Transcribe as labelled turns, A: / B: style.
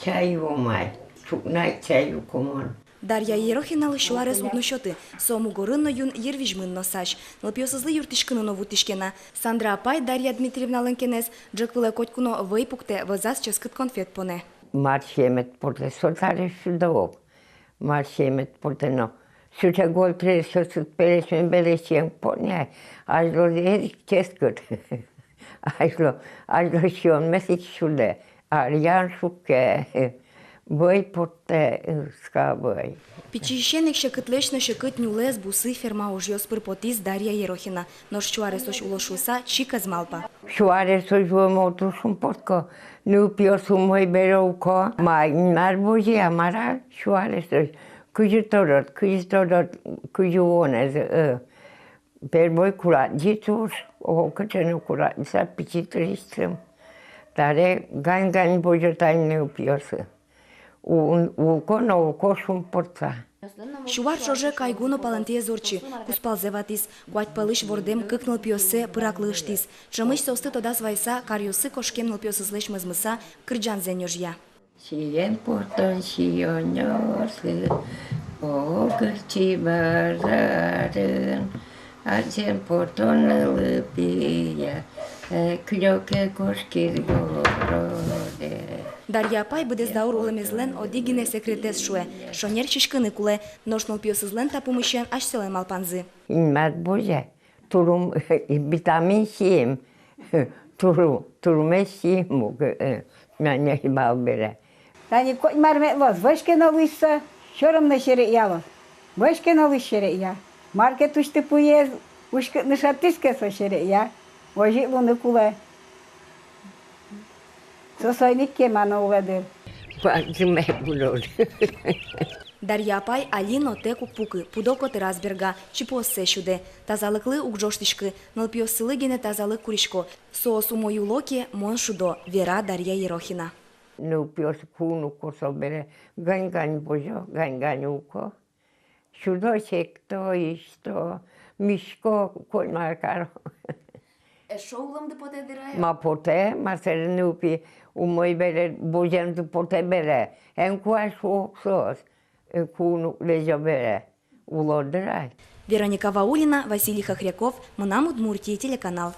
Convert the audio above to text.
A: Чаю май, чукнай чаю комон.
B: Дарья Ерохина лышуарес утношоты. Сому горынно юн ервижмынно сач. Лапиосызлы юртишкыны нову тишкена. Сандра апай Дарья Дмитриевна лынкенес. Джеквыле котькуно выйпукте вазас ческыт конфет поне.
A: Маршемет порте сотаре шудоок. Маршемет порте но. Шуча гол тресосут перешмен белешен поне. Ажло ерик ческыт. Ажло шион месик шуде. Арьян шуке. Бой порте скабой.
B: Пичищенек шекытлешно шекыт нюлес бусы ферма ужьёс пырпотис Дарья Ерохина. Нож чуаресош улошуса чика змалпа.
A: Шуаресош уемотушум потко. Nu piosum moi berouco. Mai narboji amara шуаресош. Cujitorot, cujuones. Per voi curat jitus. O că nu curat. Sa picitristăm. Tare gan bojotai nu piosă. У кошум порца.
B: Шуар шоже кайгуно палантие зорчи. Куспал зеватис. Гуать палыш вордем кыкныл пиосе пыраклыштис. Чамыш состы тодас вайса кариосы кошкемныл пиосызлеш мызмыса кырджан зенёжья.
A: Сиен портон сионёсы. О кырчи базарын. Ачен портон лыпия. Клёке кошки городе.
B: Дарья апай быдез даур улемезлен одигине секретес шуе. Шонер чишкыны куле. Ношнул пиосызлен тапумышен аш селен малпанзы.
A: İnmez boja. Turum vitamin C'im. Turume C'im. Yani balbere.
C: Tani koç marmet var. Başka ne olursa şorum ne şere yalı. Başka ne olur şere ya. Market uçtu puyez. Uçkut nişatiske so şere ya. Oji bunu kule. Sosaynik kemana ugadır.
A: Пазиме булор.
B: Дарья апай алино теку пукы, пудоко теразберга, чипосе шуде. Тазалыклы угжоштишкы, нылпиосылы гене тазалык куришко. Соосу мою локи мон шудо, Вера Дарья Ерохина.
A: Nu pios kunu kosobere. Gань божо, гань уко. Шудо секто исто. Мишко конмаркаро.
B: Шо улам да поте дирая?
A: Ma pote, ma se nupi umoi bere bojem tu pote bere. En kuas oksos. Kunu lejo bere. Улодырай.
B: Вероника Ваулина, Василий Хохряков, Мунам Удмуртии, телеканал.